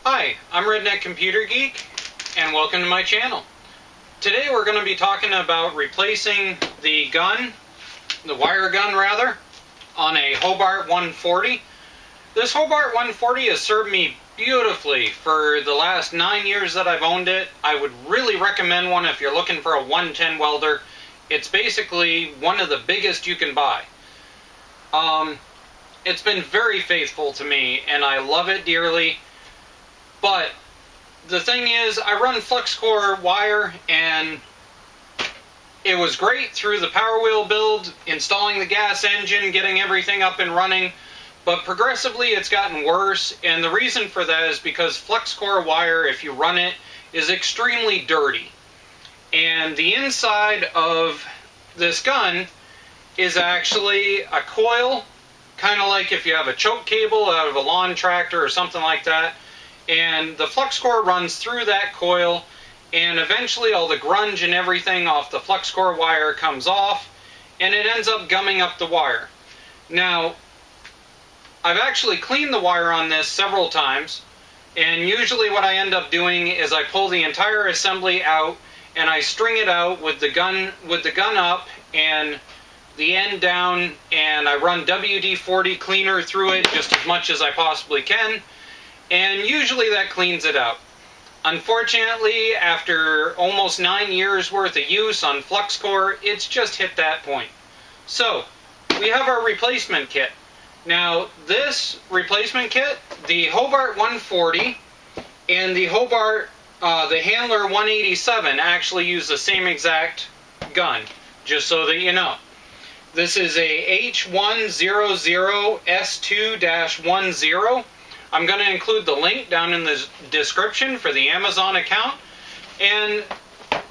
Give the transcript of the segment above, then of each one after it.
Hi, I'm Redneck Computer Geek, and welcome to my channel. Today we're going to be talking about replacing the wire gun rather, on a Hobart 140. This Hobart 140 has served me beautifully for the last 9 years that I've owned it. I would really recommend one if you're looking for a 110 welder. It's basically one of the biggest you can buy. It's been very faithful to me, and I love it dearly. But the thing is, I run flux core wire, and it was great through the Power Wheel build, installing the gas engine, getting everything up and running. But progressively it's gotten worse, and the reason for that is because flux core wire, if you run it, is extremely dirty. And the inside of this gun is actually a coil, kind of like if you have a choke cable out of a lawn tractor or something like that. And the flux core runs through that coil, and eventually all the grunge and everything off the flux core wire comes off, and it ends up gumming up the wire. Now, I've actually cleaned the wire on this several times, and usually what I end up doing is I pull the entire assembly out and I string it out with the gun up and the end down, and I run WD-40 cleaner through it just as much as I possibly can, and usually that cleans it out. Unfortunately, after almost 9 years worth of use on flux core, it's just hit that point. So we have our replacement kit. Now, this replacement kit, the Hobart 140 and the Hobart, the Handler 187 actually use the same exact gun, just so that you know. This is a H100S2-10. I'm going to include the link down in the description for the Amazon account. And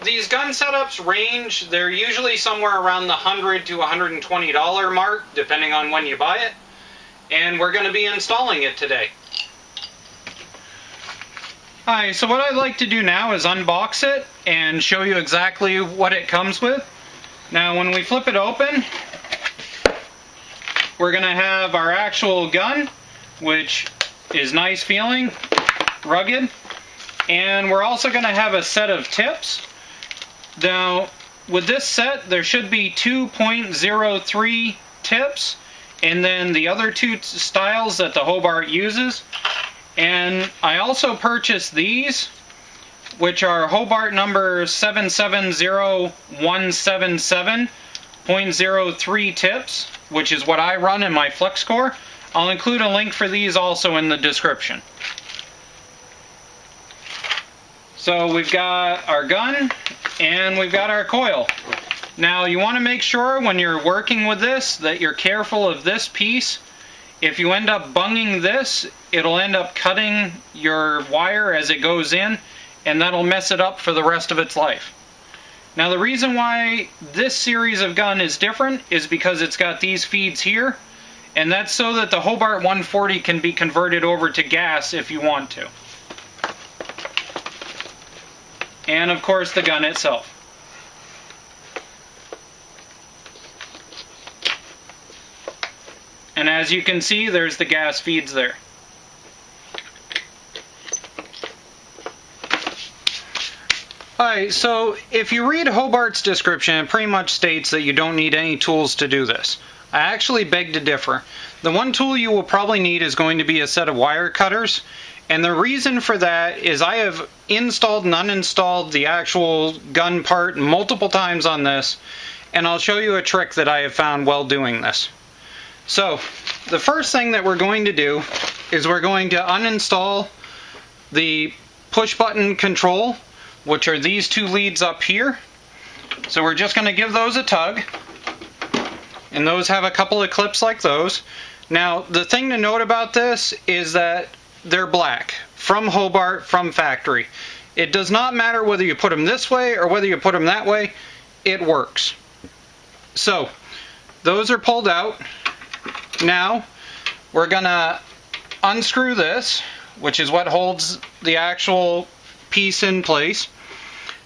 these gun setups range, they're usually somewhere around the $100 to $120 mark, depending on when you buy it. And we're going to be installing it today. Alright, so what I'd like to do now is unbox it and show you exactly what it comes with. Now, when we flip it open, we're going to have our actual gun, which is nice feeling, rugged. And we're also going to have a set of tips. Now, with this set, there should be 2.03 tips, and then the other two styles that the Hobart uses. And I also purchased these, which are Hobart number 770177.03 tips, which is what I run in my flux core. I'll include a link for these also in the description. So we've got our gun and we've got our coil. Now, you want to make sure when you're working with this that you're careful of this piece. If you end up bunging this, it'll end up cutting your wire as it goes in, and that'll mess it up for the rest of its life. Now, the reason why this series of gun is different is because it's got these feeds here, and that's so that the Hobart 140 can be converted over to gas if you want to. And of course the gun itself. And as you can see, there's the gas feeds there. Alright, so if you read Hobart's description, it pretty much states that you don't need any tools to do this. I actually beg to differ. The one tool you will probably need is going to be a set of wire cutters. And the reason for that is I have installed and uninstalled the actual gun part multiple times on this. And I'll show you a trick that I have found while doing this. So, the first thing that we're going to do is we're going to uninstall the push button control, which are these two leads up here. So we're just going to give those a tug. And those have a couple of clips like those. Now, the thing to note about this is that they're black, from Hobart, from factory. It does not matter whether you put them this way or whether you put them that way, it works. So, those are pulled out. Now, we're going to unscrew this, which is what holds the actual piece in place.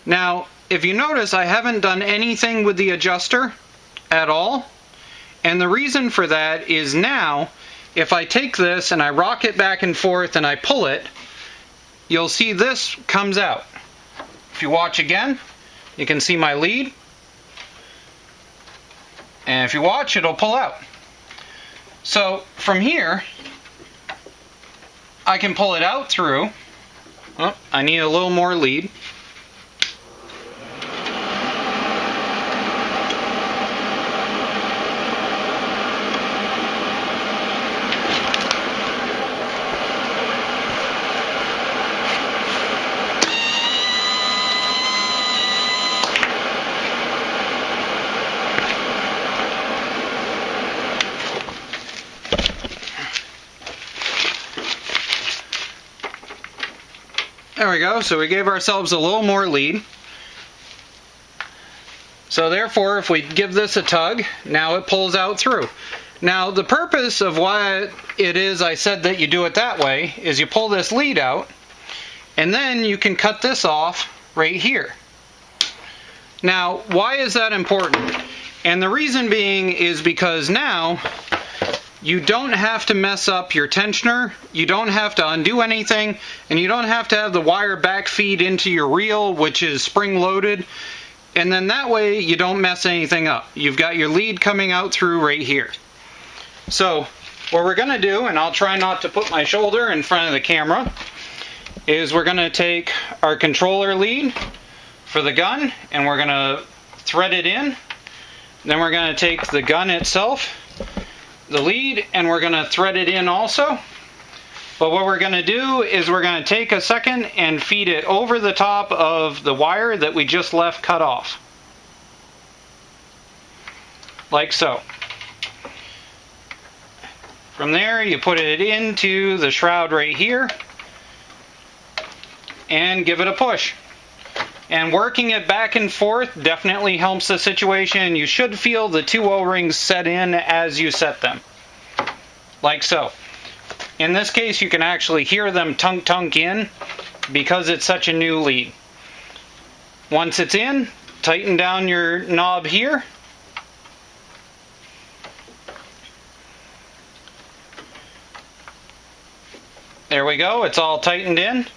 Now, if you notice, I haven't done anything with the adjuster at all. And the reason for that is now, if I take this and I rock it back and forth and I pull it, you'll see this comes out. If you watch again, you can see my lead. And if you watch, it'll pull out. So from here, I can pull it out through. Oh, I need a little more lead. There we go, so we gave ourselves a little more lead. So therefore, if we give this a tug, now it pulls out through. Now the purpose of why it is I said that you do it that way is you pull this lead out, and then you can cut this off right here. Now, why is that important? And the reason being is because now you don't have to mess up your tensioner, you don't have to undo anything, and you don't have to have the wire back feed into your reel, which is spring loaded, and then that way you don't mess anything up. You've got your lead coming out through right here. So what we're going to do, and I'll try not to put my shoulder in front of the camera, is we're going to take our controller lead for the gun, and we're going to thread it in. Then we're going to take the gun itself, the lead, and we're going to thread it in also. But what we're going to do is we're going to take a second and feed it over the top of the wire that we just left cut off. Like so. From there, you put it into the shroud right here and give it a push. And working it back and forth definitely helps the situation. You should feel the two O-rings set in as you set them. Like so. In this case, you can actually hear them tunk in because it's such a new lead. Once it's in, tighten down your knob here. There we go, it's all tightened in.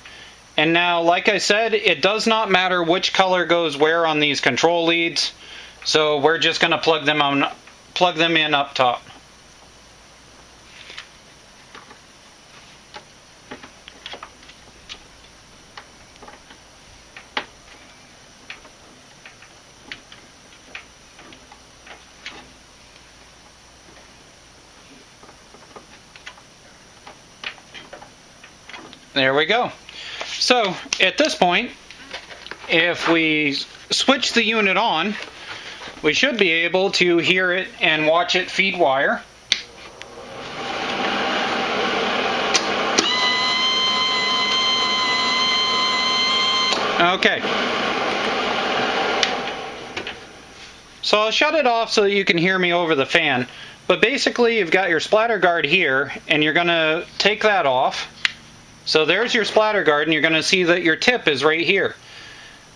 And now, like I said, it does not matter which color goes where on these control leads. So we're just going to plug them in up top. There we go. So at this point, if we switch the unit on, we should be able to hear it and watch it feed wire. Okay. So I'll shut it off so that you can hear me over the fan. But basically, you've got your splatter guard here, and you're going to take that off. So there's your splatter guard, and you're going to see that your tip is right here.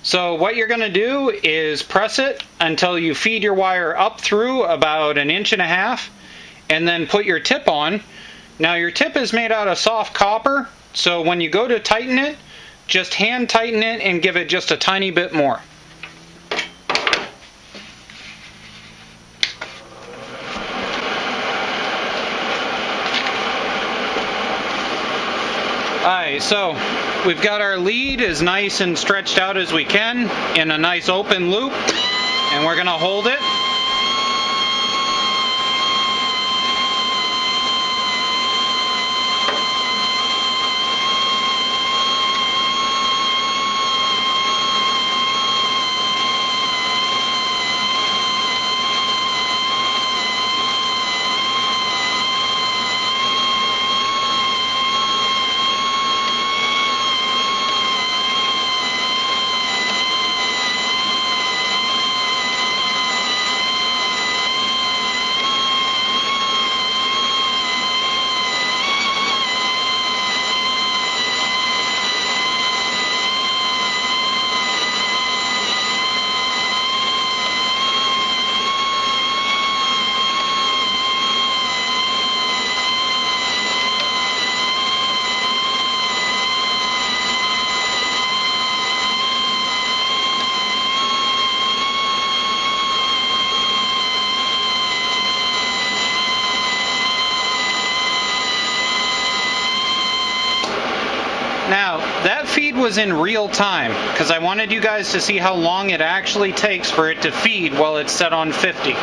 So what you're going to do is press it until you feed your wire up through about 1.5 inches, and then put your tip on. Now your tip is made out of soft copper, so when you go to tighten it, just hand tighten it and give it just a tiny bit more. Alright, so we've got our lead as nice and stretched out as we can in a nice open loop, and we're going to hold it. Now, that feed was in real time because I wanted you guys to see how long it actually takes for it to feed while it's set on 50.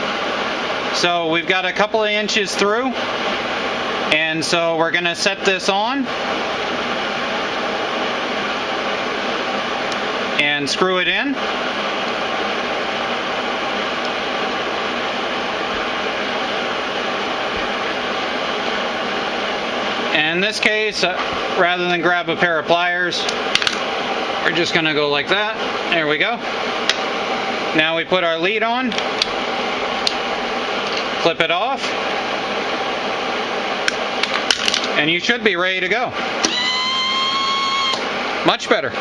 So we've got a couple of inches through, and so we're going to set this on and screw it in. In this case, rather than grab a pair of pliers, we're just going to go like that. There we go. Now we put our lead on, clip it off, and you should be ready to go. Much better.